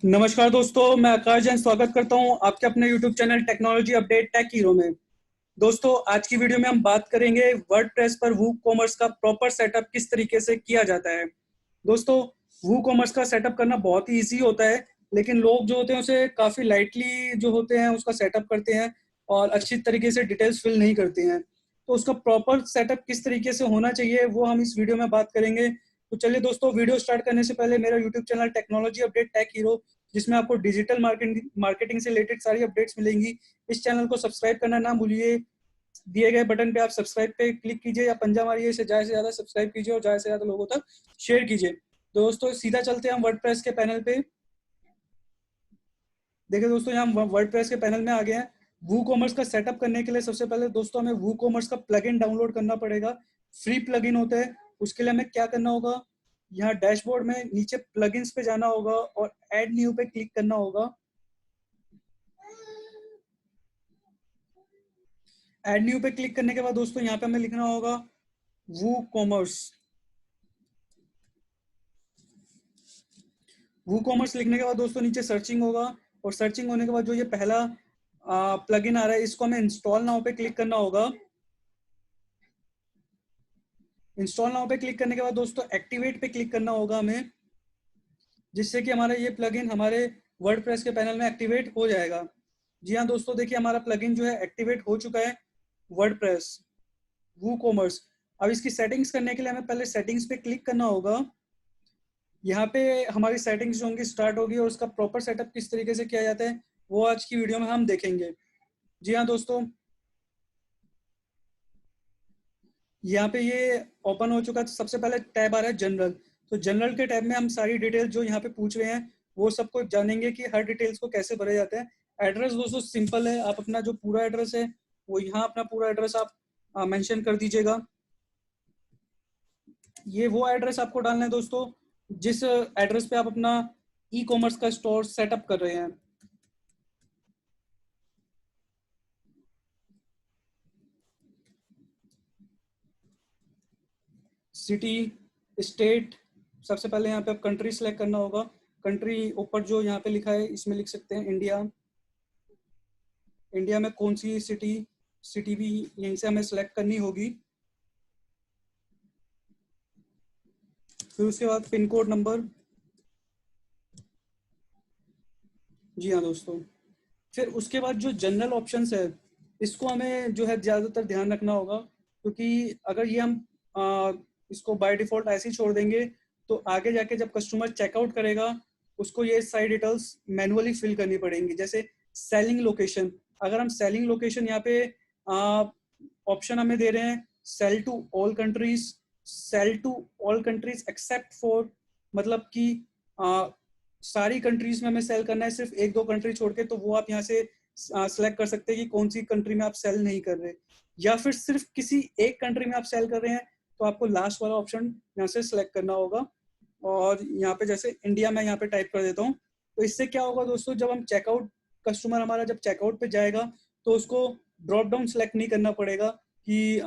नमस्कार दोस्तों, मैं आकाश जैन स्वागत करता हूं आपके अपने YouTube channel technology update tech hero में। दोस्तों, आज की वीडियो में हम बात करेंगे वर्डप्रेस पर वूकॉमर्स का प्रॉपर सेटअप किस तरीके से किया जाता है। दोस्तों, वूकॉमर्स का सेटअप करना बहुत ही ईजी होता है, लेकिन लोग जो होते हैं उसे काफ़ी लाइटली जो होते हैं उसका सेटअप करते हैं और अच्छी तरीके से डिटेल्स फिल नहीं करते हैं। तो उसका प्रॉपर सेटअप किस तरीके से होना चाहिए वो हम इस वीडियो में बात करेंगे। तो चलिए दोस्तों, वीडियो स्टार्ट करने से पहले मेरा YouTube channel technology update tech hero, जिसमें आपको डिजिटल मार्केटिंग से रिलेटेड सारी अपडेट्स मिलेंगी, इस चैनल को सब्सक्राइब करना ना भूलिए। दिए गए बटन पे आप सब्सक्राइब पे क्लिक कीजिए या पंजा मारिए, इसे ज़्यादा से ज़्यादा सब्सक्राइब कीजिए और ज़्यादा से ज़्यादा लोगों तक शेयर कीजिए। दोस्तों, सीधा चलते हैं हम वर्डप्रेस के पैनल पे। देखिए दोस्तों, यहाँ हम वर्डप्रेस के पैनल में आ गए हैं। वूकॉमर्स का सेटअप करने के लिए सबसे पहले दोस्तों हमें वूकॉमर्स का प्लगइन डाउनलोड करना पड़ेगा। फ्री प्लगइन होता है। उसके लिए हमें क्या करना होगा, यहाँ डैशबोर्ड में नीचे प्लगइन्स पे जाना होगा और ऐड न्यू पे क्लिक करना होगा। ऐड न्यू पे क्लिक करने के बाद दोस्तों यहाँ पे हमें लिखना होगा वूकॉमर्स। वूकॉमर्स लिखने के बाद दोस्तों नीचे सर्चिंग होगा और सर्चिंग होने के बाद जो ये पहला प्लगइन आ रहा है इसको हमें इंस्टॉल नाउ पे क्लिक करना होगा। इंस्टॉल नाउ पे क्लिक करने के बाद दोस्तों एक्टिवेट पे क्लिक करना होगा हमें, जिससे कि हमारा ये प्लगइन हमारे वर्डप्रेस के पैनल में एक्टिवेट हो जाएगा। जी हाँ दोस्तों, देखिए हमारा प्लगइन जो है एक्टिवेट हो चुका है, वर्डप्रेस वूकॉमर्स। अब इसकी सेटिंग्स करने के लिए हमें पहले सेटिंग्स पे क्लिक करना होगा। यहाँ पे हमारी सेटिंग्स जो होंगी स्टार्ट होगी और उसका प्रॉपर सेटअप किस तरीके से किया जाता है वो आज की वीडियो में हम देखेंगे। जी हाँ दोस्तों, यहाँ पे ये ओपन हो चुका है। तो सबसे पहले टैब आ रहा है जनरल। तो जनरल के टैब में हम सारी डिटेल जो यहाँ पे पूछ रहे हैं वो सबको जानेंगे कि हर डिटेल्स को कैसे भरे जाते हैं। एड्रेस दोस्तों सिंपल है, आप अपना जो पूरा एड्रेस है वो यहाँ अपना पूरा एड्रेस आप मेंशन कर दीजिएगा। ये वो एड्रेस आपको डालना है दोस्तों जिस एड्रेस पे आप अपना ई कॉमर्स का स्टोर सेटअप कर रहे हैं। सिटी, स्टेट, सबसे पहले यहाँ पे आप कंट्री सेलेक्ट करना होगा। कंट्री ऊपर जो यहाँ पे लिखा है इसमें लिख सकते हैं इंडिया। इंडिया में कौन सी सिटी, सिटी भी यहीं से हमें सेलेक्ट करनी होगी। फिर उसके बाद पिन कोड नंबर। जी हाँ दोस्तों, फिर उसके बाद जो जनरल ऑप्शंस है इसको हमें जो है ज़्यादातर ध्यान रखना होगा, क्योंकि अगर ये हम इसको बाय डिफ़ॉल्ट ऐसे ही छोड़ देंगे तो आगे जाके जब कस्टमर चेकआउट करेगा उसको ये सारी डिटेल्स मैनुअली फिल करनी पड़ेंगी। जैसे सेलिंग लोकेशन, अगर हम सेलिंग लोकेशन यहाँ पे ऑप्शन हमें दे रहे हैं sell to all countries, sell to all countries except for, मतलब कि सारी कंट्रीज में हमें सेल करना है, सिर्फ एक दो कंट्री छोड़ के, तो वो आप यहाँ से सेलेक्ट कर सकते हैं कि कौन सी कंट्री में आप सेल नहीं कर रहे। या फिर सिर्फ किसी एक कंट्री में आप सेल कर रहे हैं तो आपको लास्ट वाला ऑप्शन यहाँ से सिलेक्ट करना होगा। और यहाँ पे जैसे इंडिया में यहाँ पे टाइप कर देता हूँ। तो इससे क्या होगा दोस्तों, जब हम चेकआउट, कस्टमर हमारा जब चेकआउट पे जाएगा तो उसको ड्रॉप डाउन सेलेक्ट नहीं करना पड़ेगा कि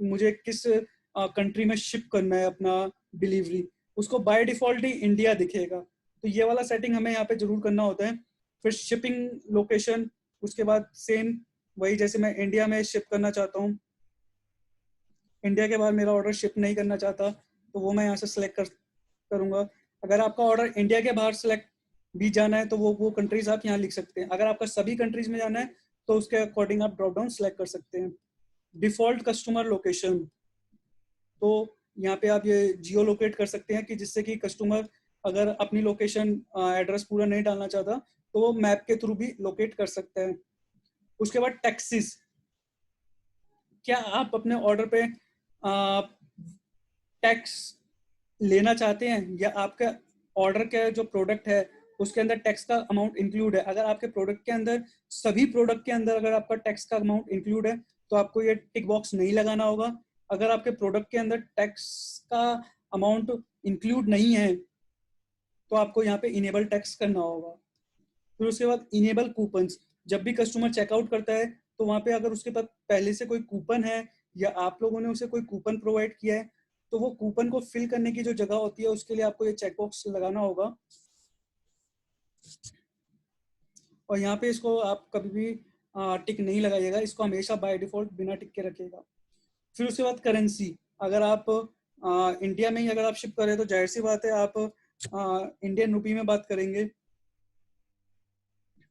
मुझे किस कंट्री में शिप करना है अपना डिलीवरी, उसको बाय डिफॉल्ट ही इंडिया दिखेगा। तो ये वाला सेटिंग हमें यहाँ पे जरूर करना होता है। फिर शिपिंग लोकेशन, उसके बाद सेम वही, जैसे मैं इंडिया में शिप करना चाहता हूँ, इंडिया के बाद मेरा ऑर्डर शिप नहीं करना चाहता तो वो मैं यहाँ से सिलेक्ट करूँगा। अगर आपका ऑर्डर इंडिया के बाहर सेलेक्ट भी जाना है तो वो कंट्रीज आप यहाँ लिख सकते हैं। अगर आपका सभी कंट्रीज में जाना है तो उसके अकॉर्डिंग आप ड्रॉप डाउन सेलेक्ट कर सकते हैं। डिफॉल्ट कस्टमर लोकेशन, तो यहाँ पे आप ये जियो लोकेट कर सकते हैं कि जिससे कि कस्टमर अगर अपनी लोकेशन एड्रेस पूरा नहीं डालना चाहता तो वो मैप के थ्रू भी लोकेट कर सकता है। उसके बाद टैक्सेस, क्या आप अपने ऑर्डर पे टैक्स लेना चाहते हैं या आपका ऑर्डर का जो प्रोडक्ट है उसके अंदर टैक्स का अमाउंट इंक्लूड है। अगर आपके प्रोडक्ट के अंदर, सभी प्रोडक्ट के अंदर अगर आपका टैक्स का अमाउंट इंक्लूड है तो आपको ये टिक बॉक्स नहीं लगाना होगा। अगर आपके प्रोडक्ट के अंदर टैक्स का अमाउंट इंक्लूड नहीं है तो आपको यहाँ पे इनेबल टैक्स करना होगा। फिर उसके बाद इनेबल कूपन्स, जब भी कस्टमर चेकआउट करता है तो वहाँ पे अगर उसके पास पहले से कोई कूपन है या आप लोगों ने उसे कोई कूपन प्रोवाइड किया है तो वो कूपन को फिल करने की जो जगह होती है उसके लिए आपको ये चेकबॉक्स लगाना होगा। और यहाँ पे इसको आप कभी भी टिक नहीं लगाइएगा, इसको हमेशा बाय डिफॉल्ट बिना टिक के रखिएगा। फिर उसके बाद करेंसी, अगर आप इंडिया में ही अगर आप शिप करें तो जाहिर सी बात है आप इंडियन रुपी में बात करेंगे,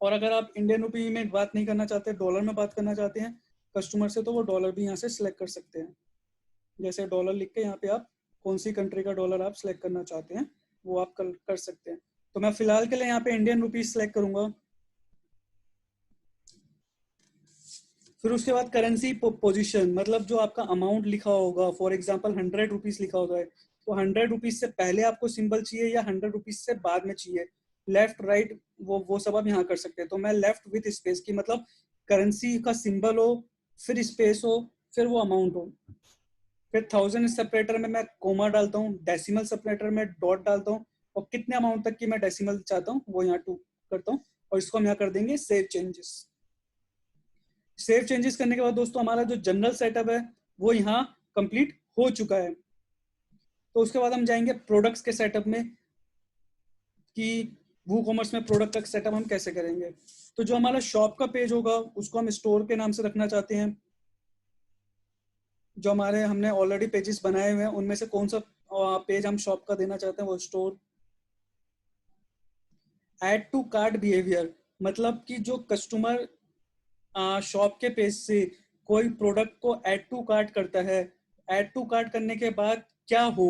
और अगर आप इंडियन रुपी में बात नहीं करना चाहते, डॉलर में बात करना चाहते हैं कस्टमर से, तो वो डॉलर भी यहाँ से सिलेक्ट कर सकते हैं। जैसे डॉलर लिख के यहाँ पे आप कौन सी कंट्री का डॉलर आप सिलेक्ट करना चाहते हैं वो आप कर सकते हैं। तो मैं फिलहाल के लिए यहाँ पे इंडियन रुपीज सिलेक्ट करूंगा। फिर उसके बाद करेंसी पोजीशन, मतलब जो आपका अमाउंट लिखा होगा, फॉर एग्जांपल 100 रुपीज लिखा होगा है, तो 100 रुपीज से पहले आपको सिंबल चाहिए या 100 रुपीज से बाद में चाहिए, लेफ्ट राइट वो सब आप यहाँ कर सकते हैं। तो मैं लेफ्ट विथ स्पेस की, मतलब करेंसी का सिंबल हो, फिर स्पेस हो, फिर वो अमाउंट हो। फिर 1000 सेपरेटर में मैं कोमा डालता हूँ, डेसिमल सेपरेटर में डॉट डालता हूँ, और कितने अमाउंट तक की मैं डेसिमल चाहता हूँ वो यहाँ 2 करता हूँ, और इसको हम यहाँ कर देंगे सेव चेंजेस। सेव चेंजेस करने के बाद दोस्तों हमारा जो जनरल सेटअप है वो यहाँ कंप्लीट हो चुका है। तो उसके बाद हम जाएंगे प्रोडक्ट्स के सेटअप में कि वूकॉमर्स में प्रोडक्ट का सेटअप हम कैसे करेंगे। तो जो हमारा शॉप का पेज होगा उसको हम स्टोर के नाम से रखना चाहते हैं। जो हमारे हमने ऑलरेडी पेजेस बनाए हुए हैं उनमें से कौन सा पेज हम शॉप का देना चाहते हैं वो store. Add to cart behaviour, मतलब कि जो कस्टमर शॉप के पेज से कोई प्रोडक्ट को ऐड टू कार्ट करता है, ऐड टू कार्ट करने के बाद क्या हो,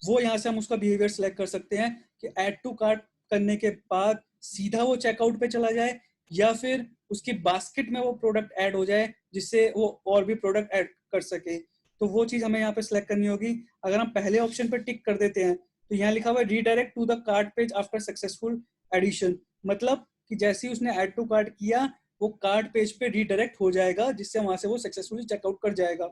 वो यहाँ से हम उसका बिहेवियर सेलेक्ट कर सकते हैं कि ऐड टू कार्ट करने के बाद सीधा वो चेकआउट पे चला जाए, या फिर उसकी बास्केट में वो प्रोडक्ट ऐड हो जाए जिससे वो और भी प्रोडक्ट ऐड कर सके। तो वो चीज हमें यहाँ पे सिलेक्ट करनी होगी। अगर हम पहले ऑप्शन पर टिक कर देते हैं तो यहाँ लिखा हुआ है redirect to the cart page after successful addition, मतलब कि जैसे ही उसने ऐड टू कार्ट किया वो कार्ट पेज पे रीडायरेक्ट हो जाएगा, जिससे वहां से वो सक्सेसफुली चेकआउट कर जाएगा।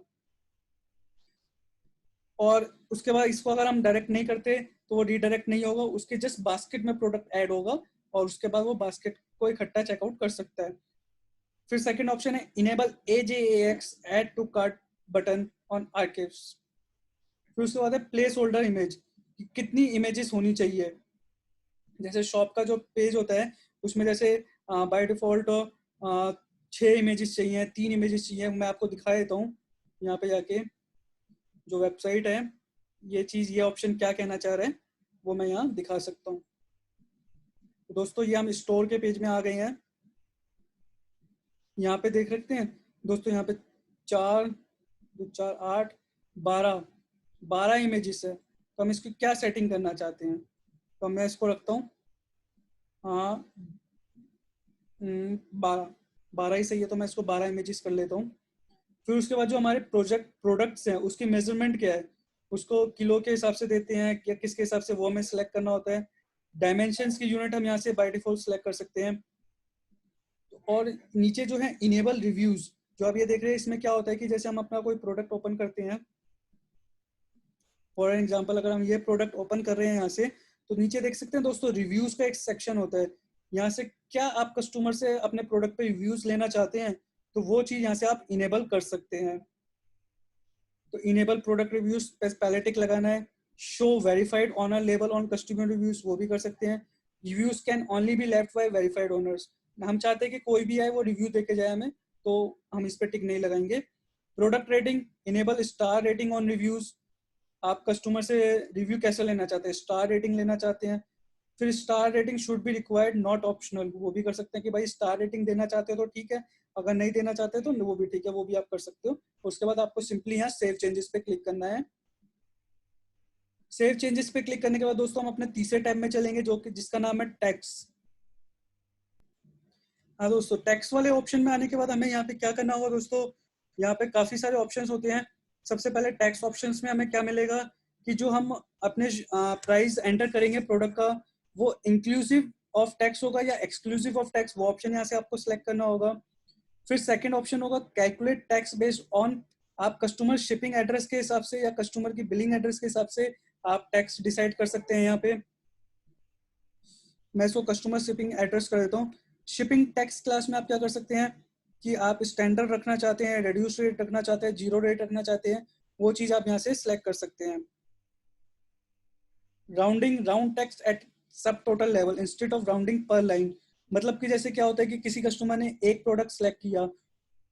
और उसके बाद इसको अगर हम डायरेक्ट नहीं करते तो वो रीडायरेक्ट नहीं होगा, उसके जस्ट बास्केट में प्रोडक्ट ऐड होगा और उसके बाद वो बास्केट को इकट्ठा चेकआउट कर सकता है। फिर सेकंड ऑप्शन है enable AJAX add to cart button on archives. फिर उसके बाद है प्लेस होल्डर इमेज, कितनी इमेजेस होनी चाहिए। जैसे शॉप का जो पेज होता है उसमें जैसे बाय डिफॉल्ट 6 इमेजेस चाहिए, 3 इमेजेस चाहिए। मैं आपको दिखा देता हूँ यहाँ पे जाके, जो वेबसाइट है ये चीज़, ये ऑप्शन क्या कहना चाह रहे हैं वो मैं यहाँ दिखा सकता हूँ। तो दोस्तों ये हम स्टोर के पेज में आ गए हैं। यहाँ पे देख सकते हैं दोस्तों, यहाँ पे 4 2 4 8 12 इमेजेस है। तो हम इसकी क्या सेटिंग करना चाहते हैं, तो मैं इसको रखता हूँ 12 ही सही है, तो मैं इसको 12 इमेजेस कर लेता हूँ। फिर उसके बाद जो हमारे प्रोडक्ट्स हैं उसकी मेजरमेंट क्या है, उसको किलो के हिसाब से देते हैं या किसके हिसाब से, वो हमें सेलेक्ट करना होता है। डायमेंशंस की यूनिट हम यहाँ से बाय डिफॉल्ट सेलेक्ट कर सकते हैं। और नीचे जो है इनेबल रिव्यूज, जो आप ये देख रहे हैं इसमें क्या होता है कि जैसे हम अपना कोई प्रोडक्ट ओपन करते हैं, फॉर एग्जांपल अगर हम ये प्रोडक्ट ओपन कर रहे हैं यहाँ से, तो नीचे देख सकते हैं दोस्तों रिव्यूज का एक सेक्शन होता है। यहाँ से क्या आप कस्टमर से अपने प्रोडक्ट पे रिव्यूज लेना चाहते हैं तो वो चीज यहाँ से आप इनेबल कर सकते हैं। तो इनेबल प्रोडक्ट रिव्यूज पे पहले टिक लगाना है। Show verified owner label on customer reviews, वो भी कर सकते हैं। Reviews can only be left by verified owners, हम चाहते हैं कि कोई भी आए वो रिव्यू देके जाए हमें, तो हम इस पर टिक नहीं लगाएंगे। Product rating, enable star rating on reviews, आप कस्टमर से रिव्यू कैसे लेना चाहते हैं, स्टार रेटिंग लेना चाहते हैं। फिर star rating should be required not optional, वो भी कर सकते हैं कि भाई स्टार रेटिंग देना चाहते हो तो ठीक है, अगर नहीं देना चाहते तो वो भी ठीक है, वो भी आप कर सकते हो। उसके बाद आपको सिंपली यहाँ सेव चेंजेस पे क्लिक करना है। सेव चेंजेस पे क्लिक करने के बाद दोस्तों हम अपने तीसरे टैब में चलेंगे जो कि जिसका नाम है टैक्स। हाँ दोस्तों, टैक्स वाले ऑप्शन में आने के बाद हमें यहाँ पे क्या करना होगा दोस्तों, यहाँ पे काफी सारे ऑप्शंस होते हैं। सबसे पहले टैक्स ऑप्शंस में हमें क्या मिलेगा कि जो हम अपने प्राइस एंटर करेंगे प्रोडक्ट का, वो इंक्लूसिव ऑफ टैक्स होगा या एक्सक्लूसिव ऑफ टैक्स, वो ऑप्शन यहाँ से आपको सिलेक्ट करना होगा। फिर सेकंड ऑप्शन होगा कैलकुलेट टैक्स बेस्ड ऑन, आप कस्टमर शिपिंग एड्रेस के हिसाब से या कस्टमर की बिलिंग एड्रेस के हिसाब से आप टैक्स डिसाइड कर सकते हैं। यहाँ पे मैं इसको कस्टमर शिपिंग एड्रेस कर देता हूँ। शिपिंग टैक्स क्लास में आप क्या कर सकते हैं कि आप स्टैंडर्ड रखना चाहते हैं, रिड्यूस रेट रखना चाहते हैं, जीरो रेट रखना चाहते हैं, वो चीज आप यहाँ से सिलेक्ट कर सकते हैं। राउंडिंग, राउंड टैक्स एट सब total level instead of rounding पर लाइन। मतलब कि जैसे क्या होता है कि किसी कस्टमर ने एक प्रोडक्ट सेलेक्ट किया,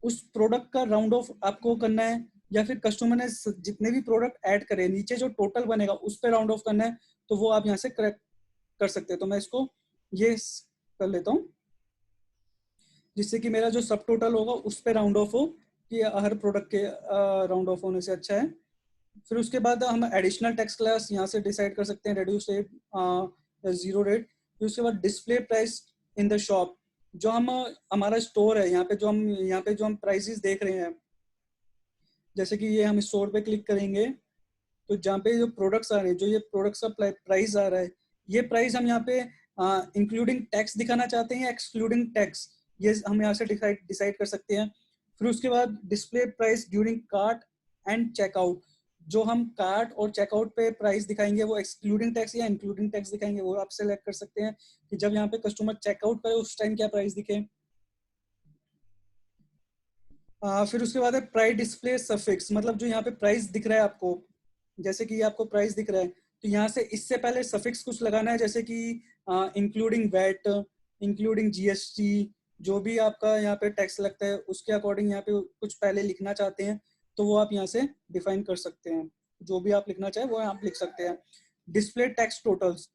उस प्रोडक्ट का राउंड ऑफ आपको करना है, या फिर कस्टमर ने जितने भी प्रोडक्ट ऐड करे नीचे जो टोटल बनेगा उस पर राउंड ऑफ करना है, तो वो आप यहाँ से करेक्ट कर सकते हैं। तो मैं इसको ये कर लेता हूँ, जिससे कि मेरा जो सब टोटल होगा उस पर राउंड ऑफ हो, कि हर प्रोडक्ट के राउंड ऑफ होने से अच्छा है। फिर उसके बाद हम एडिशनल टैक्स क्लास यहाँ से डिसाइड कर सकते हैं, रेड्यूस रेट या जीरो रेट। फिर उसके बाद display price in the shop, जो हम हमारा स्टोर है यहाँ पे जो हम प्राइसेस देख रहे हैं, जैसे कि ये हम स्टोर पे क्लिक करेंगे तो जहाँ पे जो प्रोडक्ट्स आ रहे हैं, जो ये प्रोडक्ट्स का प्राइस आ रहा है, ये प्राइस हम यहाँ पे इंक्लूडिंग टैक्स दिखाना चाहते हैं या एक्सक्लूडिंग टैक्स, ये हम यहाँ से डिसाइड कर सकते हैं। फिर उसके बाद display price during cart and checkout, जो हम कार्ट और चेकआउट पे प्राइस दिखाएंगे वो एक्सक्लूडिंग टैक्स या इंक्लूडिंग टैक्स दिखाएंगे, वो आप सेलेक्ट कर सकते हैं कि जब यहाँ पे कस्टमर चेकआउट करे उस टाइम क्या प्राइस दिखे। फिर उसके बाद है प्राइस डिस्प्ले सफिक्स, मतलब जो यहाँ पे प्राइस दिख रहा है आपको, जैसे कि आपको प्राइस दिख रहा है तो यहाँ से इससे पहले सफिक्स कुछ लगाना है, जैसे कि इंक्लूडिंग वैट, इंक्लूडिंग जीएसटी, जो भी आपका यहाँ पे टैक्स लगता है उसके अकॉर्डिंग यहाँ पे कुछ पहले लिखना चाहते हैं तो वो आप यहाँ से डिफाइन कर सकते हैं, जो भी आप लिखना चाहे वो आप लिख सकते हैं। Display tax totals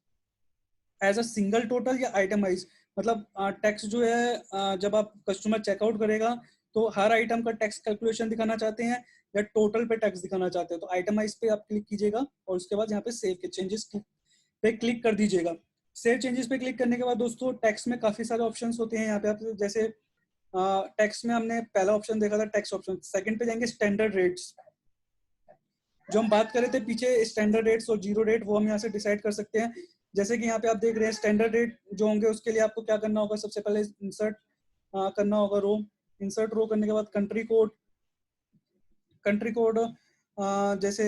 as a single total या आइटमाइज, मतलब टैक्स जो है जब आप कस्टमर चेकआउट करेगा तो हर आइटम का टैक्स कैलकुलेशन दिखाना चाहते हैं या टोटल पे टैक्स दिखाना चाहते हैं, तो आइटमाइज पे आप क्लिक कीजिएगा और उसके बाद यहाँ पे सेव के चेंजेस पे क्लिक कर दीजिएगा। सेव चेंजेस पे क्लिक करने के बाद दोस्तों टैक्स में काफी सारे ऑप्शंस होते हैं यहाँ पे, आप जैसे टैक्स में हमने पहला ऑप्शन देखा था टैक्स ऑप्शन, सेकंड पे जाएंगे स्टैंडर्ड रेट्स, जो हम बात कर रहे थे पीछे स्टैंडर्ड रेट्स और जीरो रेट, वो हम यहाँ से डिसाइड कर सकते हैं। जैसे कि यहाँ पे आप देख रहे हैं स्टैंडर्ड रेट जो होंगे उसके लिए आपको क्या करना होगा, सबसे पहले इंसर्ट करना होगा रो, इंसर्ट रो करने के बाद कंट्री कोड जैसे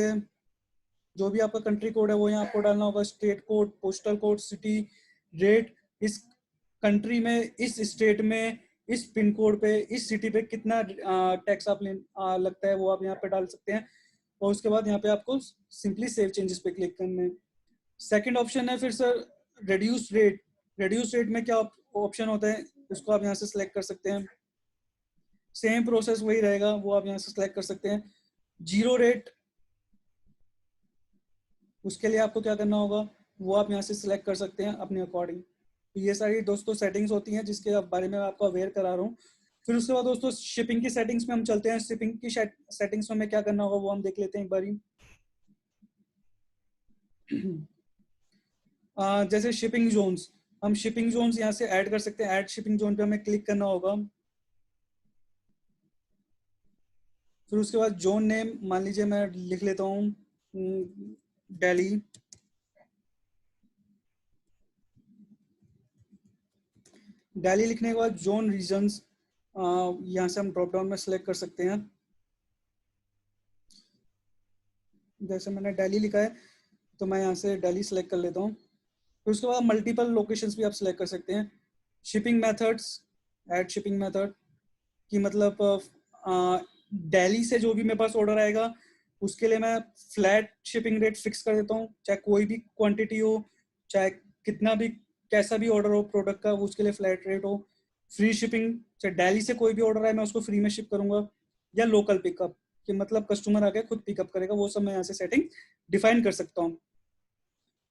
जो भी आपका कंट्री कोड है वो यहाँ आपको डालना होगा, state code, postal code, city, rate, इस कंट्री में, इस स्टेट में, इस पिन कोड पे, इस सिटी पे कितना टैक्स आप लगता है वो आप यहाँ पे डाल सकते हैं। और उसके बाद यहाँ पे आपको सिंपली सेव चेंजेस पे क्लिक करना है। सेकंड ऑप्शन है फिर sir reduce rate, reduce rate में क्या ऑप्शन होता है उसको आप यहाँ से सिलेक्ट कर सकते हैं, सेम प्रोसेस वही रहेगा, वो आप यहाँ से सिलेक्ट कर सकते हैं। जीरो रेट, उसके लिए आपको क्या करना होगा वो आप यहाँ से सिलेक्ट कर सकते हैं अपने अकॉर्डिंग। तो ये सारी दोस्तों सेटिंग्स होती हैं जिसके बारे में मैं आपको अवेयर करा रहा हूँ। फिर उसके बाद दोस्तों शिपिंग की सेटिंग्स में हम चलते हैं, शिपिंग की सेटिंग्स में हमें क्या करना होगा वो हम देख लेते हैं एक बारी। जैसे शिपिंग जोन्स, हम शिपिंग जोन्स यहाँ से ऐड कर सकते हैं, ऐड शिपिंग जोन पे हमें क्लिक करना होगा। फिर उसके बाद जोन नेम मान लीजिए मैं लिख लेता हूँ दिल्ली, दिल्ली लिखने के बाद जोन रीजन्स यहाँ से हम ड्रॉप डाउन में सेलेक्ट कर सकते हैं, जैसे मैंने दिल्ली लिखा है तो मैं यहाँ से दिल्ली सेलेक्ट कर लेता हूँ। फिर उसके बाद मल्टीपल लोकेशंस भी आप सिलेक्ट कर सकते हैं। Shipping methods, add shipping method कि मतलब दिल्ली से जो भी मेरे पास ऑर्डर आएगा उसके लिए मैं फ्लैट शिपिंग रेट फिक्स कर देता हूँ, चाहे कोई भी क्वांटिटी हो, चाहे कितना भी कैसा भी ऑर्डर हो प्रोडक्ट का उसके लिए फ्लैट रेट हो। फ्री शिपिंग, चाहे दिल्ली से कोई भी ऑर्डर आए मैं उसको फ्री में शिप करूंगा, या लोकल पिकअप कि मतलब कस्टमर आके खुद पिकअप करेगा, वो सब मैं यहाँ से सेटिंग डिफाइन कर सकता हूँ।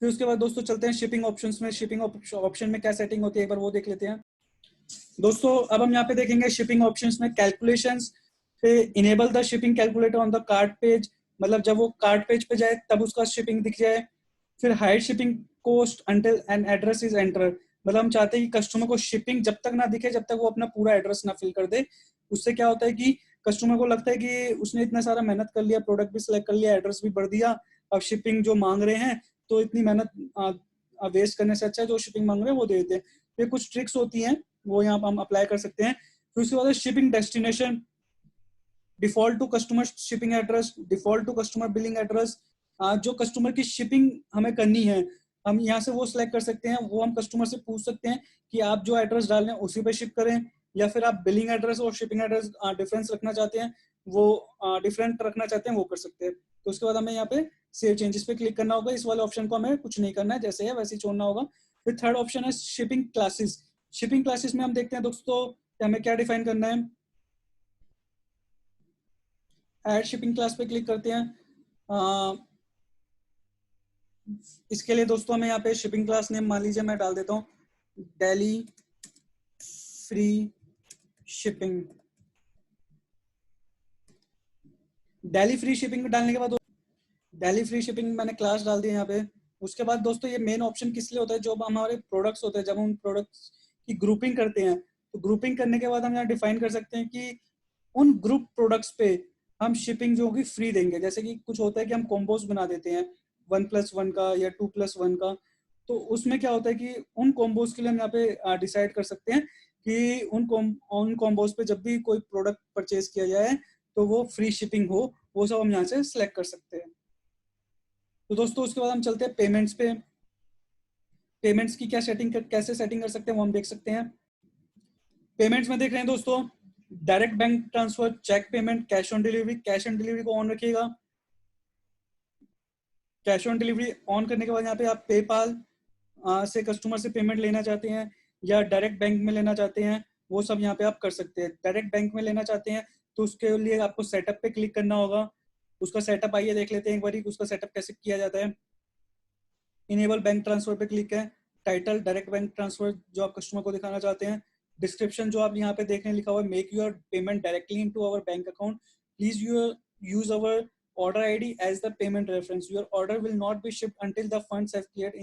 फिर उसके बाद दोस्तों चलते हैं शिपिंग ऑप्शंस में, शिपिंग ऑप्शन में क्या सेटिंग होती है एक बार वो देख लेते हैं दोस्तों। अब हम यहाँ पे देखेंगे शिपिंग ऑप्शंस में कैलकुलेशंस पे, enable the shipping calculator on the cart page, मतलब जब वो कार्ट पेज पे जाए तब उसका शिपिंग दिख जाए। फिर hide shipping cost until an address is enter, मतलब हम चाहते हैं कि कस्टमर को शिपिंग जब तक ना दिखे जब तक वो अपना पूरा एड्रेस ना फिल कर दे। उससे क्या होता है कि कस्टमर को लगता है कि उसने इतना सारा मेहनत कर लिया, प्रोडक्ट भी सिलेक्ट कर लिया, एड्रेस भी भर दिया, अब शिपिंग जो मांग रहे हैं तो इतनी मेहनत वेस्ट करने से अच्छा है जो शिपिंग मांग रहे हैं वो दे देते हैं। ये कुछ ट्रिक्स होती हैं वो यहाँ पर हम अप्लाई कर सकते हैं। फिर उसके बाद shipping destination, default to customer shipping address, default to customer billing address, जो कस्टमर की शिपिंग हमें करनी है हम यहाँ से वो सिलेक्ट कर सकते हैं। वो हम कस्टमर से पूछ सकते हैं कि आप जो एड्रेस डाल रहे हैं उसी पे शिप करें, या फिर आप बिलिंग एड्रेस और शिपिंग एड्रेस डिफरेंस रखना चाहते हैं, वो डिफरेंट रखना चाहते हैं वो कर सकते हैं। तो उसके बाद हमें यहाँ पे सेव चेंजेस पे क्लिक करना होगा, इस वाले ऑप्शन को हमें कुछ नहीं करना है, जैसे है वैसे ही छोड़ना होगा। फिर थर्ड ऑप्शन है शिपिंग क्लासेस। शिपिंग क्लासेस में हम देखते हैं दोस्तों कि हमें क्या डिफाइन करना है। ऐड शिपिंग क्लास पे क्लिक करते हैं। इसके लिए दोस्तों हमें यहाँ पे शिपिंग क्लास नेम मान लीजिए मैं डाल देता हूँ Delhi free shipping. Delhi free shipping डालने के बाद दिल्ली फ्री शिपिंग मैंने क्लास डाल दी यहाँ पे। उसके बाद दोस्तों ये मेन ऑप्शन किस लिए होता है, जो हमारे प्रोडक्ट्स होते हैं, जब हम प्रोडक्ट्स की ग्रुपिंग करते हैं तो ग्रुपिंग करने के बाद हम यहाँ डिफाइन कर सकते हैं कि उन ग्रुप प्रोडक्ट्स पे हम शिपिंग जो होगी फ्री देंगे। जैसे कि कुछ होता है कि हम कॉम्बोज बना देते हैं 1+1 का या 2+1 का, तो उसमें क्या होता है कि उन कॉम्बोज के लिए हम यहाँ पे डिसाइड कर सकते हैं कि उन कॉम्बोज पे जब भी कोई प्रोडक्ट परचेज किया जाए तो वो फ्री शिपिंग हो, वो सब हम यहाँ से सिलेक्ट कर सकते हैं। तो दोस्तों उसके बाद हम चलते हैं पेमेंट्स पे। पेमेंट्स की कैसे सेटिंग कर सकते हैं वो हम देख सकते हैं। पेमेंट्स में देख रहे हैं दोस्तों, direct bank transfer, cheque payment, cash on delivery. Cash on delivery को ऑन रखिएगा। कैश ऑन डिलीवरी ऑन करने के बाद यहाँ पे आप पेपाल से कस्टमर से पेमेंट लेना चाहते हैं या डायरेक्ट बैंक में लेना चाहते हैं, वो सब यहाँ पे आप कर सकते हैं। डायरेक्ट बैंक में लेना चाहते हैं तो उसके लिए आपको सेटअप पे क्लिक करना होगा। उसका सेटअप आइए देख लेते हैं एक बार, उसका सेटअप कैसे किया जाता है। इनेबल बैंक ट्रांसफर पे क्लिक है। टाइटल डायरेक्ट बैंक ट्रांसफर जो आप कस्टमर को दिखाना चाहते हैं। डिस्क्रिप्शन जो आप यहाँ पे देखने लिखा हुआ है, make your payment directly into our bank account, please use our order ID as the payment reference. Your order will not be shipped until the funds have cleared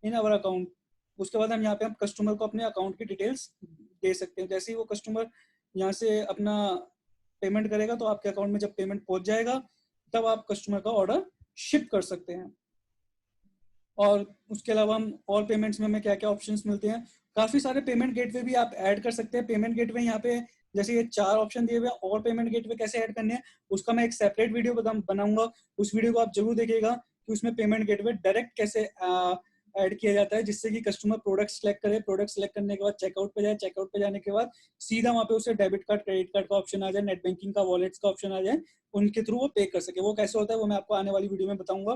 in our account. उसके बाद हम यहाँ पे customer को अपने account की details दे सकते हैं। जैसे ही वो कस्टमर यहाँ से अपना पेमेंट करेगा तो आपके अकाउंट में जब पेमेंट पहुंच जाएगा तब आप कस्टमर का ऑर्डर शिप कर सकते हैं। और उसके अलावा हम और पेमेंट्स में हमें क्या क्या ऑप्शंस मिलते हैं, काफी सारे पेमेंट गेटवे भी आप ऐड कर सकते हैं। पेमेंट गेटवे यहाँ पे जैसे ये 4 ऑप्शन दिए हुए हैं, और पेमेंट गेटवे कैसे ऐड करने हैं उसका मैं एक सेपरेट वीडियो बनाऊंगा। उस वीडियो को आप जरूर देखिएगा कि उसमें पेमेंट गेटवे डायरेक्ट कैसे ऐड किया जाता है, जिससे कि कस्टमर प्रोडक्ट सेलेक्ट करे, प्रोडक्ट सेलेक्ट करने के बाद चेकआउट पे जाए, चेकआउट पे जाने के बाद सीधा वहाँ पे उसे डेबिट कार्ड क्रेडिट कार्ड का ऑप्शन आ जाए, नेट बैंकिंग का वॉलेट्स का ऑप्शन आ जाए, उनके थ्रू वो पे कर सके। वो कैसे होता है वो मैं आपको आने वाली वीडियो में बताऊंगा।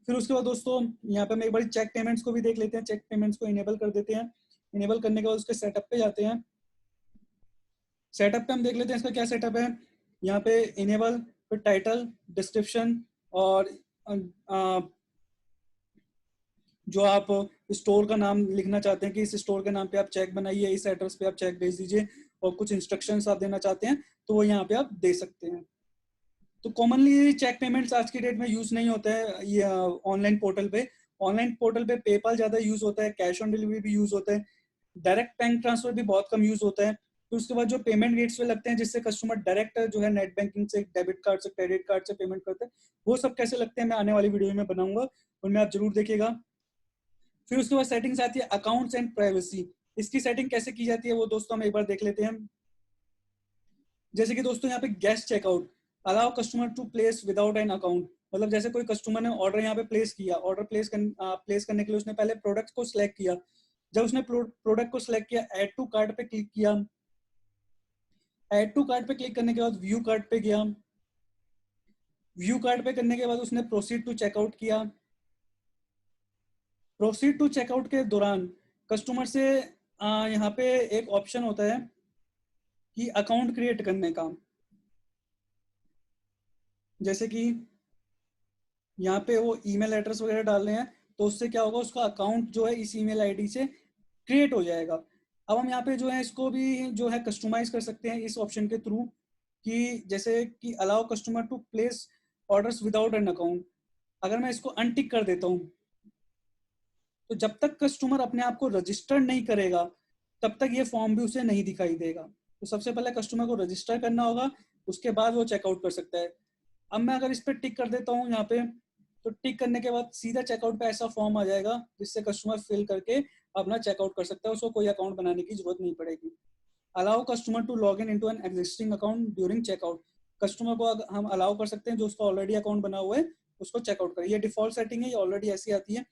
फिर उसके बाद दोस्तों यहाँ पे हम एक बार चेक पेमेंट्स को भी देख लेते हैं। चेक पेमेंट्स को इनेबल कर देते हैं। इनेबल करने के बाद उसके सेटअप पे जाते हैं। सेटअप पे हम देख लेते हैं इसका क्या सेटअप है। यहाँ पे इनेबल, फिर टाइटल, डिस्क्रिप्शन, और जो आप स्टोर का नाम लिखना चाहते हैं कि इस स्टोर के नाम पे आप चेक बनाइए, इस एड्रेस पे आप चेक भेज दीजिए, और कुछ इंस्ट्रक्शंस आप देना चाहते हैं तो वो यहाँ पे आप दे सकते हैं। तो कॉमनली चेक पेमेंट्स आज की डेट में यूज नहीं होता है ये ऑनलाइन पोर्टल पे। ऑनलाइन पोर्टल पे पेपाल ज्यादा यूज होता है, कैश ऑन डिलीवरी भी यूज होता है, डायरेक्ट बैंक ट्रांसफर भी बहुत कम यूज होता है। तो उसके बाद जो पेमेंट गेट्स पे लगते हैं जिससे कस्टमर डायरेक्ट जो है नेट बैंकिंग से, डेबिट कार्ड से, क्रेडिट कार्ड से पेमेंट करते हैं, वो सब कैसे लगते हैं मैं आने वाली वीडियो में बनाऊंगा, उनमें आप जरूर देखिएगा। फिर उसके बाद सेटिंग्स आती है अकाउंट्स एंड प्राइवेसी। इसकी सेटिंग कैसे की जाती है वो दोस्तों हम एक बार देख लेते हैं। जैसे कि दोस्तों यहाँ पे guest checkout, allow customer to place without an account. मतलब जैसे कोई कस्टमर ने ऑर्डर यहाँ पे प्लेस किया, ऑर्डर प्लेस करने के लिए उसने पहले प्रोडक्ट को सिलेक्ट किया। जब उसने प्रोडक्ट को सिलेक्ट किया, ऐड टू कार्ट पे क्लिक किया। ऐड टू कार्ट पे क्लिक करने के बाद व्यू कार्ट पे गया। व्यू कार्ट पे करने के बाद उसने प्रोसीड टू चेकआउट किया। प्रोसीड टू चेकआउट के दौरान कस्टमर से यहाँ पे एक ऑप्शन होता है कि अकाउंट क्रिएट करने का। जैसे कि यहाँ पे वो ईमेल एड्रेस वगैरह डाल रहे हैं तो उससे क्या होगा, उसका अकाउंट जो है इस ईमेल आईडी से क्रिएट हो जाएगा। अब हम यहाँ पे जो है इसको भी जो है कस्टमाइज कर सकते हैं इस ऑप्शन के थ्रू, कि जैसे कि allow customer to place orders without an account. अगर मैं इसको अनटिक कर देता हूँ तो जब तक कस्टमर अपने आप को रजिस्टर नहीं करेगा तब तक ये फॉर्म भी उसे नहीं दिखाई देगा। तो सबसे पहले कस्टमर को रजिस्टर करना होगा, उसके बाद वो चेकआउट कर सकता है। अब मैं अगर इस पर टिक कर देता हूँ यहाँ पे, तो टिक करने के बाद सीधा चेकआउट पे ऐसा फॉर्म आ जाएगा जिससे कस्टमर फिल करके अपना चेकआउट कर सकता है, उसको कोई अकाउंट बनाने की जरूरत नहीं पड़ेगी। Allow customer to log in into an existing account during checkout. Customer को हम अलाउ कर सकते हैं जो उसका ऑलरेडी अकाउंट बना हुआ है उसको चेकआउट करें। ये डिफॉल्ट सेटिंग है, ये ऑलरेडी ऐसी आती है।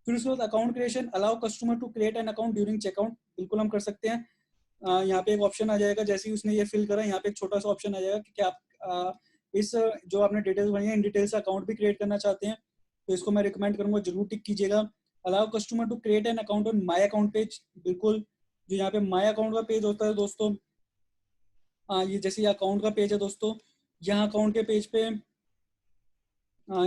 फिर उसके बाद account creation, allow customer to create an account during checkout, बिल्कुल हम कर सकते हैं। यहाँ पे एक ऑप्शन आ जाएगा, जैसे ही उसने ये फिल करा यहाँ पे एक छोटा सा ऑप्शन आ जाएगा कि क्या आप इस जो आपने डिटेल्स भरी है इन डिटेल्स से अकाउंट भी क्रिएट करना चाहते हैं, तो इसको मैं रिकमेंड करूंगा जरूर टिक कीजिएगा। Allow customer to create an account on my account page, बिल्कुल जो यहाँ पे माई अकाउंट का पेज होता है दोस्तों, ये जैसे ये अकाउंट का पेज है दोस्तों, यहाँ अकाउंट के पेज पे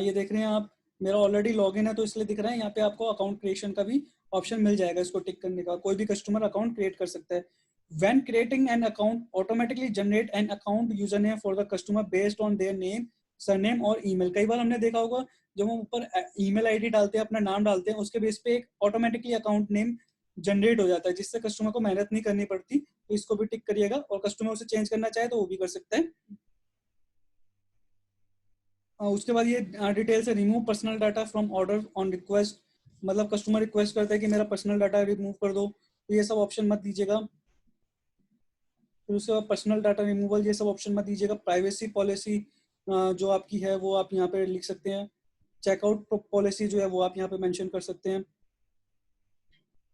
ये देख रहे हैं आप, मेरा ऑलरेडी लॉगिन है तो इसलिए दिख रहा है। यहाँ पे आपको अकाउंट क्रिएशन का भी ऑप्शन मिल जाएगा, इसको टिक करने का। कोई भी कस्टमर अकाउंट क्रिएट कर सकता है। When creating an account, automatically generate an account username for the customer based on their name, surname और email। कई बार हमने देखा होगा जब हम ऊपर ईमेल आईडी डालते हैं, अपना नाम डालते हैं, उसके बेस पे एक ऑटोमेटिकली अकाउंट नेम जनरेट हो जाता है, जिससे कस्टमर को मेहनत नहीं करनी पड़ती। तो इसको भी टिक करिएगा, और कस्टमर उसे चेंज करना चाहे तो वो भी कर सकता है। उसके बाद ये डिटेल से remove personal data from order on request, मतलब कस्टमर रिक्वेस्ट करता है कि मेरा पर्सनल डाटा रिमूव कर दो, तो ये सब ऑप्शन मत दीजिएगा। फिर उसके बाद पर्सनल डाटा रिमूवल, ये सब ऑप्शन मत दीजिएगा। प्राइवेसी पॉलिसी जो आपकी है वो आप यहाँ पे लिख सकते हैं। चेकआउट पॉलिसी जो है वो आप यहाँ पे मेंशन कर सकते हैं।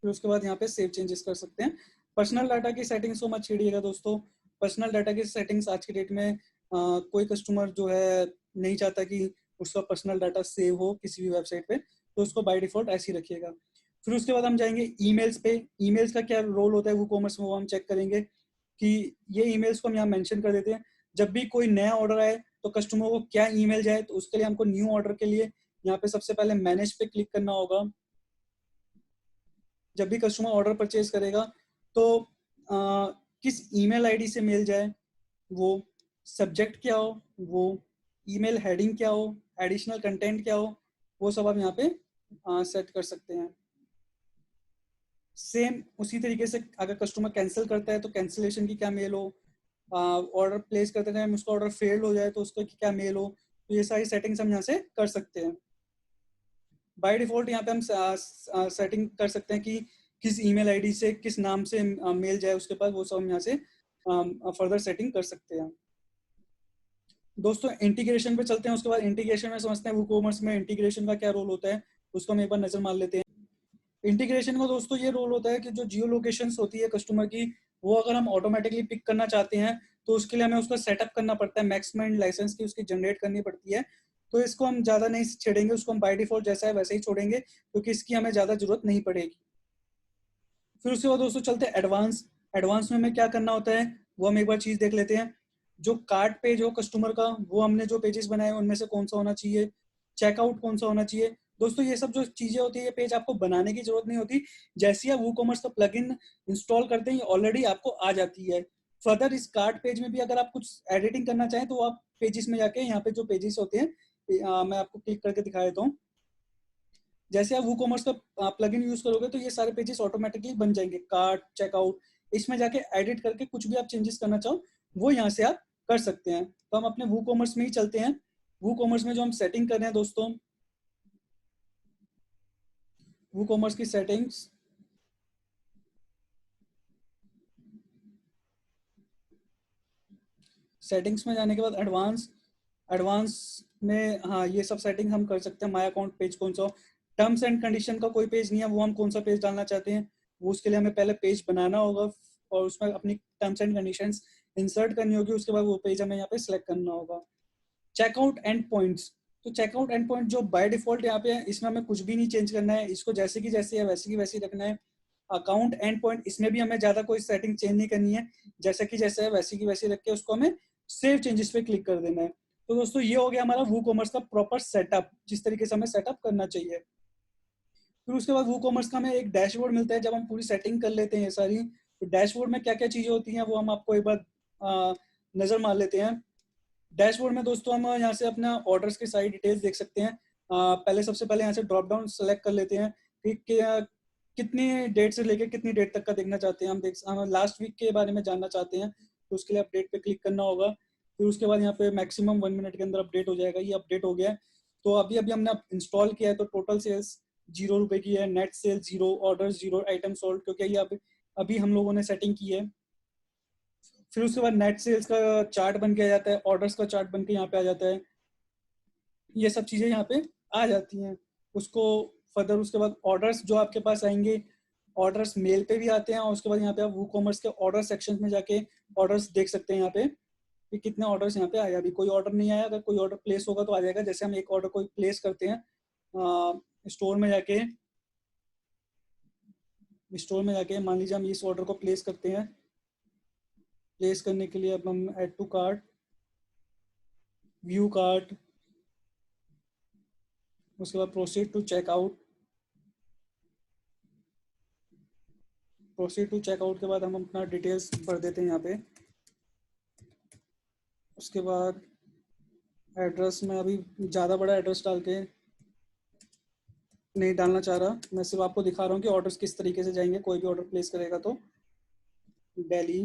फिर उसके बाद यहाँ पे सेव चेंजेस कर सकते हैं। पर्सनल डाटा की सेटिंग्स को मत छेड़िएगा दोस्तों। पर्सनल डाटा की सेटिंग्स आज की डेट में कोई कस्टमर जो है नहीं चाहता कि उसका पर्सनल डाटा सेव हो किसी भी वेबसाइट पे, तो उसको बाय डिफॉल्ट ऐसे ही रखिएगा। फिर उसके बाद हम जाएंगे ईमेल्स पे। ईमेल्स का क्या रोल होता है वो कॉमर्स में, वो हम चेक करेंगे कि ये ईमेल्स को हम यहाँ मेंशन कर देते हैं। जब भी कोई नया ऑर्डर आए तो कस्टमर को क्या ईमेल जाए, तो उसके लिए हमको न्यू ऑर्डर के लिए यहाँ पे सबसे पहले मैनेज पे क्लिक करना होगा। जब भी कस्टमर ऑर्डर परचेज करेगा तो किस ईमेल आईडी से मेल जाए, वो सब्जेक्ट क्या हो, वो ईमेल हेडिंग क्या हो, एडिशनल कंटेंट क्या हो, वो सब आप यहाँ पे सेट कर सकते हैं। सेम उसी तरीके से अगर कस्टमर कैंसिल करता है तो कैंसिलेशन की क्या मेल हो, ऑर्डर प्लेस करते टाइम उसका ऑर्डर फेल हो जाए तो उसका क्या मेल हो, तो ये सारी सेटिंग्स हम यहाँ से कर सकते हैं। बाय डिफॉल्ट यहाँ पे हम सेटिंग कर सकते हैं कि किस ईमेल आईडी से किस नाम से मेल जाए उसके पास, वो सब हम यहाँ से फर्दर सेटिंग कर सकते हैं। दोस्तों इंटीग्रेशन पे चलते हैं। उसके बाद इंटीग्रेशन में समझते हैं वूकॉमर्स में इंटीग्रेशन का क्या रोल होता है, उसको हम एक बार नजर मार लेते हैं। इंटीग्रेशन का दोस्तों ये रोल होता है कि जो जियो लोकेशंस होती है कस्टमर की, वो अगर हम ऑटोमेटिकली पिक करना चाहते हैं तो उसके लिए हमें उसका सेटअप करना पड़ता है, मैक्सिमम लाइसेंस की उसकी जनरेट करनी पड़ती है। तो इसको हम ज़्यादा नहीं छेड़ेंगे, उसको हम बाय डिफॉल्ट जैसा है वैसे ही छोड़ेंगे, क्योंकि इसकी हमें ज़्यादा जरूरत नहीं पड़ेगी। फिर उसके बाद दोस्तों चलते हैं एडवांस। एडवांस में हमें क्या करना होता है वो हम एक बार चीज़ देख लेते हैं। जो कार्ड पेज हो कस्टमर का, वो हमने जो पेजेस बनाए उनमें से कौन सा होना चाहिए, चेकआउट कौन सा होना चाहिए। दोस्तों ये सब जो चीज़ें होती है, ये पेज आपको बनाने की जरूरत नहीं होती। जैसे ही आप वूकॉमर्स का प्लगइन इंस्टॉल करते हैं, ये ऑलरेडी आपको आ जाती है। फर्दर इस कार्ड पेज में भी अगर आप कुछ एडिटिंग करना चाहें तो आप पेजेस में जाके यहाँ पे जो पेजेस होते हैं, मैं आपको क्लिक करके दिखा देता हूँ। जैसे आप वूकॉमर्स का प्लगइन यूज करोगे तो ये सारे पेजेस ऑटोमेटिकली बन जाएंगे। कार्ट, चेकआउट, इसमें जाके एडिट करके कुछ भी आप चेंजेस करना चाहो वो यहाँ से आप कर सकते हैं। तो हम अपने वूकॉमर्स में ही चलते हैं। वूकॉमर्स में जो हम सेटिंग कर रहे हैं दोस्तों, वूकॉमर्स की सेटिंग्स, सेटिंग्स में जाने के बाद एडवांस, एडवांस में हाँ ये सब सेटिंग हम कर सकते हैं। माई अकाउंट पेज कौन सा हो, टर्म्स एंड कंडीशन का कोई पेज नहीं है, वो हम कौन सा पेज डालना चाहते हैं वो उसके लिए हमें पहले पेज बनाना होगा और उसमें अपनी टर्म्स एंड कंडीशंस इंसर्ट करनी होगी। उसके बाद वो पेज हमें यहाँ पे सिलेक्ट करना होगा। चेकआउट एंड पॉइंट्स, तो चेकआउट एंड पॉइंट जो बाय डिफॉल्ट यहाँ पे है, इसमें हमें कुछ भी नहीं चेंज करना है, इसको जैसे की जैसे है वैसे की वैसे ही रखना है। अकाउंट एंड पॉइंट, इसमें भी हमें ज्यादा कोई सेटिंग चेंज नहीं करनी है, जैसे की जैसे है वैसे की वैसे रख के उसको हमें सेव चेंजेस पे क्लिक कर देना है। तो दोस्तों ये हो गया हमारा वूकॉमर्स का प्रॉपर सेटअप, जिस तरीके से हमें सेटअप करना चाहिए। फिर उसके बाद वूकॉमर्स का हमें एक डैशबोर्ड मिलता है। जब हम पूरी सेटिंग कर लेते हैं ये सारी, तो डैशबोर्ड में क्या क्या चीजें होती हैं वो हम आपको एक बार नजर मार लेते हैं। डैशबोर्ड में दोस्तों हम यहाँ से अपना ऑर्डर्स की सारी डिटेल्स देख सकते हैं। पहले सबसे पहले यहाँ से ड्रॉप डाउन सेलेक्ट कर लेते हैं कि कितनी डेट से लेकर कितनी डेट तक का देखना चाहते हैं। हम लास्ट वीक के बारे में जानना चाहते हैं, तो उसके लिए अपडेट पे क्लिक करना होगा। फिर उसके बाद यहाँ पे मैक्सिमम 1 मिनट के अंदर अपडेट हो जाएगा। ये अपडेट हो गया है। तो अभी अभी हमने इंस्टॉल किया है, तो टोटल सेल्स 0 रुपए की है, net cell 0, order 0, item sold, क्योंकि ये अभी हम लोगों ने सेटिंग की है। फिर उसके बाद नेट सेल्स का चार्ट बन के आ जाता है, ऑर्डर्स का चार्ट बन के यहाँ पे आ जाता है। ये सब चीज़ें यहाँ पे आ जाती हैं। उसको फर्दर उसके बाद ऑर्डर्स जो आपके पास आएंगे, ऑर्डर्स मेल पे भी आते हैं, और उसके बाद यहाँ पे आप वूकॉमर्स के ऑर्डर सेक्शन में जाके ऑर्डर्स देख सकते हैं यहाँ पे कि कितने ऑर्डर्स यहाँ पे आया। अभी कोई ऑर्डर नहीं आया, अगर कोई ऑर्डर प्लेस होगा तो आ जाएगा। जैसे हम एक ऑर्डर कोई प्लेस करते हैं स्टोर में जाके, स्टोर में जाके मान लीजिए हम इस ऑर्डर को प्लेस करते हैं। प्लेस करने के लिए अब हम add to cart, view cart, उसके बाद proceed to checkout. Proceed to checkout के बाद हम अपना डिटेल्स भर देते हैं यहाँ पे। उसके बाद एड्रेस में अभी ज़्यादा बड़ा एड्रेस डाल के नहीं डालना चाह रहा, मैं सिर्फ आपको दिखा रहा हूँ कि ऑर्डर्स किस तरीके से जाएंगे। कोई भी ऑर्डर प्लेस करेगा तो Delhi,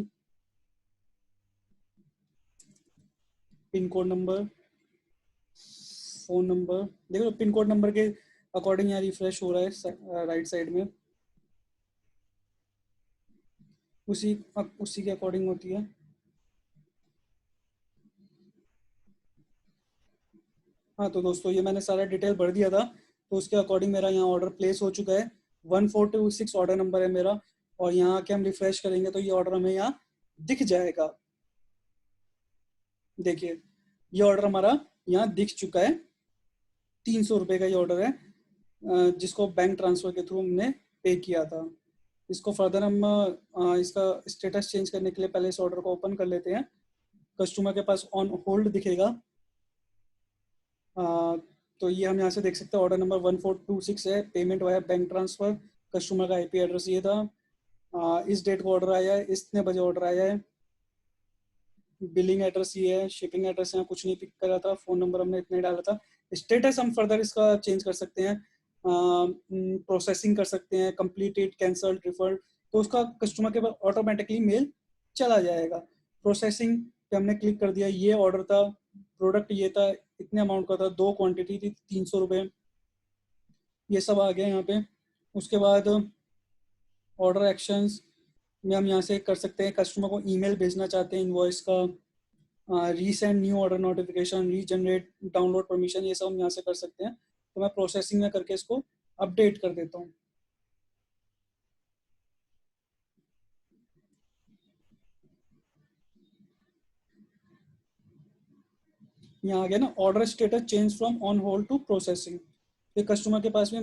pin code number, phone number, देखो पिन कोड नंबर के अकॉर्डिंग यहाँ रिफ्रेश हो रहा है राइट साइड में, उसी के अकॉर्डिंग होती है। हाँ तो दोस्तों ये मैंने सारा डिटेल भर दिया था, तो उसके अकॉर्डिंग मेरा यहाँ ऑर्डर प्लेस हो चुका है। 1426 ऑर्डर नंबर है मेरा, और यहाँ आके हम रिफ्रेश करेंगे तो ये ऑर्डर हमें यहाँ दिख जाएगा। देखिए ये ऑर्डर हमारा यहाँ दिख चुका है। 300 रुपये का ये ऑर्डर है, जिसको बैंक ट्रांसफ़र के थ्रू हमने पे किया था। इसको फर्दर हम इसका स्टेटस चेंज करने के लिए पहले इस ऑर्डर को ओपन कर लेते हैं। कस्टमर के पास ऑन होल्ड दिखेगा, तो ये हम यहाँ से देख सकते हैं ऑर्डर नंबर 1426 है, payment via bank transfer, customer का आईपी एड्रेस ये था, इस डेट को ऑर्डर आया है, इतने बजे ऑर्डर आया है, बिलिंग एड्रेस ये है, शिपिंग एड्रेस यहाँ कुछ नहीं पिक करा था, फ़ोन नंबर हमने इतना ही डाला था। स्टेटस हम फर्दर इसका चेंज कर सकते हैं, प्रोसेसिंग कर सकते हैं, कंप्लीटेड, कैंसल्ड, रिफंड, तो उसका कस्टमर के पास ऑटोमेटिकली मेल चला जाएगा। प्रोसेसिंग पे हमने क्लिक कर दिया, ये ऑर्डर था, प्रोडक्ट ये था, इतने अमाउंट का था, 2 क्वांटिटी थी, 300 रुपये, ये सब आ गया यहाँ पे। उसके बाद ऑर्डर एक्शंस में हम यहाँ से कर सकते हैं, कस्टमर को ईमेल भेजना चाहते हैं इनवॉइस का, resend new order notification, regenerate download permission, ये सब हम यहाँ से कर सकते हैं। तो मैं प्रोसेसिंग में करके इसको अपडेट कर देता हूँ। यहाँ आ गया ना, order status change from on hold to processing. ये कस्टमर के पास में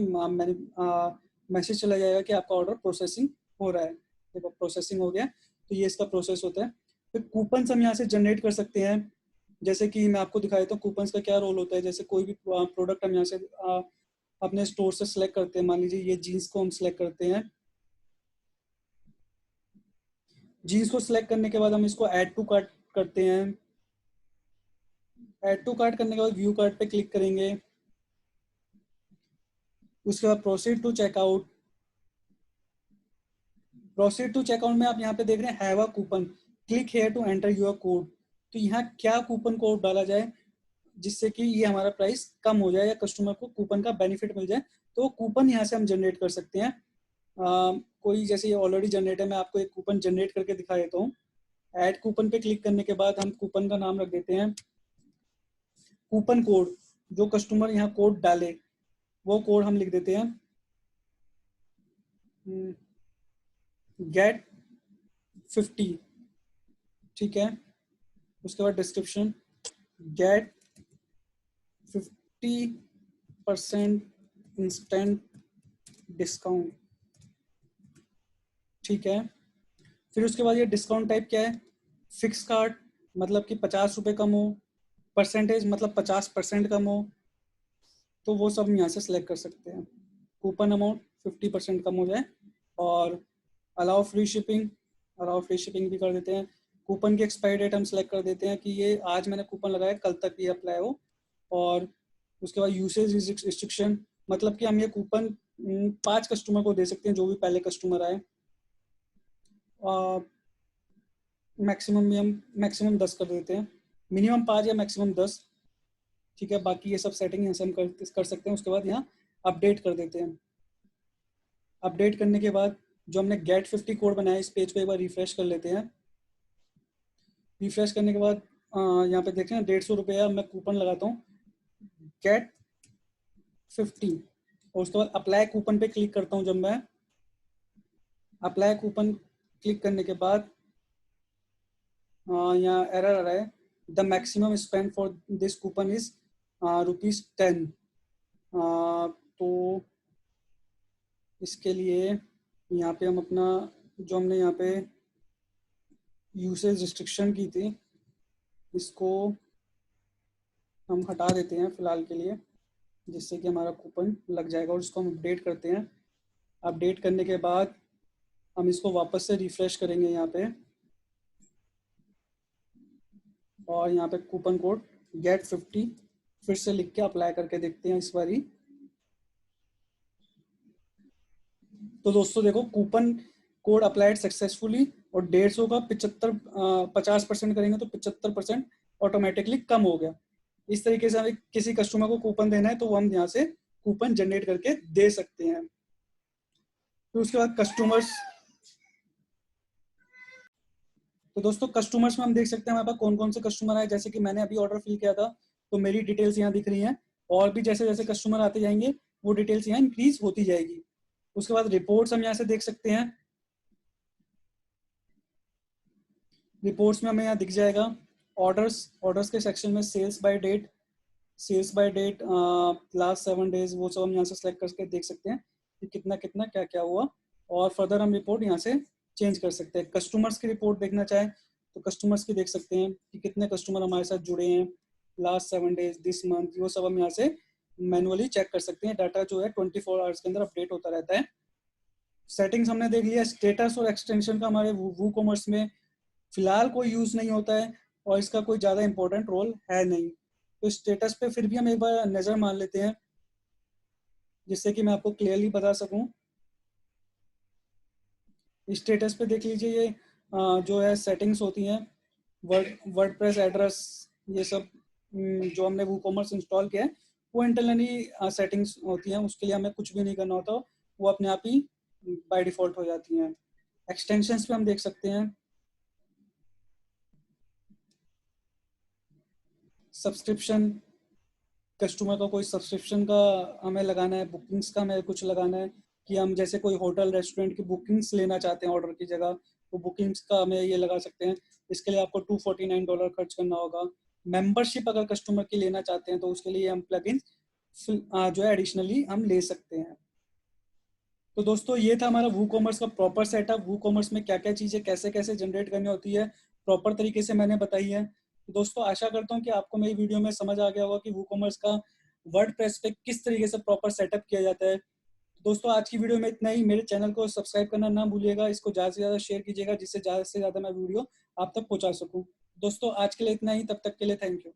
मैसेज चला जाएगा कि आपका ऑर्डर प्रोसेसिंग हो रहा है। देखो प्रोसेसिंग हो गया, तो ये इसका प्रोसेस होता है। फिर कूपन्स हम यहाँ से जनरेट कर सकते हैं। जैसे कि मैं आपको दिखाया तो कूपन्स का क्या रोल होता है। जैसे कोई भी प्रोडक्ट हम यहाँ से अपने स्टोर से सिलेक्ट करते हैं, मान लीजिए ये जीन्स को हम सिलेक्ट करते हैं। जीन्स को सिलेक्ट करने के बाद हम इसको ऐड टू कार्ट करते हैं। ऐड टू कार्ट करने के बाद व्यू कार्ट पे क्लिक करेंगे। उसके बाद proceed to checkout. Proceed to checkout में आप यहाँ पे देख रहे हैं have a coupon, click here to enter your code. तो यहाँ क्या कूपन कोड डाला जाए जिससे कि ये हमारा प्राइस कम हो जाए या कस्टमर को कूपन का बेनिफिट मिल जाए, तो कूपन यहाँ से हम जनरेट कर सकते हैं। कोई जैसे ये ऑलरेडी जनरेट है, मैं आपको एक कूपन जनरेट करके दिखा देता हूँ। ऐड कूपन पे क्लिक करने के बाद हम कूपन का नाम रख देते हैं कूपन कोड। जो कस्टमर यहाँ कोड डाले वो कोड हम लिख देते हैं गेट 50, ठीक है। उसके बाद डिस्क्रिप्शन गेट 50% इंस्टेंट डिस्काउंट, ठीक है। फिर उसके बाद ये डिस्काउंट टाइप क्या है, फिक्स कार्ड मतलब कि 50 रुपये कम हो, परसेंटेज मतलब 50% कम हो, तो वो सब यहाँ से सिलेक्ट कर सकते हैं। कूपन अमाउंट 50% कम हो जाए, और allow free shipping, allow free shipping भी कर देते हैं। कूपन की एक्सपायरी डेट हम सेलेक्ट कर देते हैं कि ये आज मैंने कूपन लगाया, कल तक ये अप्लाई हो। और उसके बाद यूसेज रिस्ट्रिक्शन, मतलब कि हम ये कूपन 5 कस्टमर को दे सकते हैं, जो भी पहले कस्टमर आए। मैक्सिमम में हम मैक्सिमम 10 कर देते हैं, मिनिमम 5 या मैक्सिमम 10, ठीक है। बाकी ये सब सेटिंग यहाँ से हम कर सकते हैं। उसके बाद यहाँ अपडेट कर देते हैं। अपडेट करने के बाद जो हमने गेट 50 कोड बनाया, इस पेज को एक बार रिफ्रेश कर लेते हैं। रिफ्रेश करने के बाद यहाँ पे देखें 150 रुपये मैं कूपन लगाता हूँ गेट 50, और उसके बाद अप्लाई कूपन पे क्लिक करता हूँ। जब मैं अप्लाई कूपन क्लिक करने के बाद यहाँ एरर आ रहा है, the maximum spend for this coupon is ₹10। तो इसके लिए यहाँ पे हम अपना जो हमने यहाँ पे यूसेज रिस्ट्रिक्शन की थी इसको हम हटा देते हैं फ़िलहाल के लिए, जिससे कि हमारा कूपन लग जाएगा। और इसको हम अपडेट करते हैं। अपडेट करने के बाद हम इसको वापस से रिफ़्रेश करेंगे यहाँ पे, और यहाँ पे कूपन कोड GET50 फिर से लिख के अप्लाई करके देखते हैं इस बारी। तो दोस्तों देखो, कूपन कोड अप्लाइड सक्सेसफुली, और 150 का 50% करेंगे तो 75% ऑटोमेटिकली कम हो गया। इस तरीके से हमें किसी कस्टमर को कूपन देना है तो वो हम यहाँ से कूपन जनरेट करके दे सकते हैं। फिर उसके बाद कस्टमर्स, तो दोस्तों कस्टमर्स में हम देख सकते हैं हमारे पास कौन कौन से कस्टमर आए। जैसे कि मैंने अभी ऑर्डर फिल किया था तो मेरी डिटेल्स यहाँ दिख रही हैं, और भी जैसे जैसे कस्टमर आते जाएंगे वो डिटेल्स यहाँ इंक्रीज होती जाएगी। उसके बाद रिपोर्ट्स हम यहाँ से देख सकते हैं। रिपोर्ट्स में हमें यहाँ दिख जाएगा ऑर्डर्स के सेक्शन में sales by date last 7 days, वो सब हम यहाँ से सेलेक्ट करके देख सकते हैं कि कितना कितना क्या क्या हुआ, और फर्दर हम रिपोर्ट यहाँ से चेंज कर सकते हैं। कस्टमर्स की रिपोर्ट देखना चाहें तो कस्टमर्स की देख सकते हैं कि कितने कस्टमर हमारे साथ जुड़े हैं लास्ट 7 डेज, दिस मंथ, वो सब हम यहाँ से मैनुअली चेक कर सकते हैं। डाटा जो है 24 आवर्स के अंदर अपडेट होता रहता है। सेटिंग्स हमने देख लिया। स्टेटस और एक्सटेंशन का हमारे वू कॉमर्स में फिलहाल कोई यूज़ नहीं होता है, और इसका कोई ज़्यादा इंपॉर्टेंट रोल है नहीं। तो स्टेटस पे फिर भी हम एक बार नज़र मार लेते हैं, जिससे कि मैं आपको क्लियरली बता सकूं। स्टेटस पे देख लीजिए, ये जो है सेटिंग्स होती हैं, वर्डप्रेस एड्रेस, ये सब जो हमने वो कॉमर्स इंस्टॉल किया है वो इंटरनली सेटिंग्स होती हैं, उसके लिए हमें कुछ भी नहीं करना होता, वो अपने आप ही बाय डिफ़ॉल्ट हो जाती हैं। एक्सटेंशंस पे हम देख सकते हैं सब्सक्रिप्शन, कस्टमर का कोई सब्सक्रिप्शन का हमें लगाना है, बुकिंग्स का हमें कुछ लगाना है कि हम जैसे कोई होटल रेस्टोरेंट की बुकिंग्स लेना चाहते हैं ऑर्डर की जगह, तो बुकिंग्स का हमें ये लगा सकते हैं। इसके लिए आपको $249 खर्च करना होगा। मेंबरशिप अगर कस्टमर की लेना चाहते हैं तो उसके लिए हम प्लगइन जो है एडिशनली हम ले सकते हैं। तो दोस्तों ये था हमारा वू कॉमर्स का प्रॉपर सेटअप। वू कॉमर्स में क्या क्या चीज़ें कैसे कैसे जनरेट करनी होती है प्रॉपर तरीके से मैंने बताई है। तो दोस्तों आशा करता हूँ कि आपको मेरी वीडियो में समझ आ गया होगा कि वू कॉमर्स का वर्डप्रेस पे किस तरीके से प्रॉपर सेटअप किया जाता है। दोस्तों आज की वीडियो में इतना ही। मेरे चैनल को सब्सक्राइब करना ना भूलिएगा, इसको ज़्यादा से ज़्यादा शेयर कीजिएगा जिससे ज़्यादा से ज़्यादा मैं वीडियो आप तक पहुँचा सकूँ। दोस्तों आज के लिए इतना ही, तब तक के लिए थैंक यू।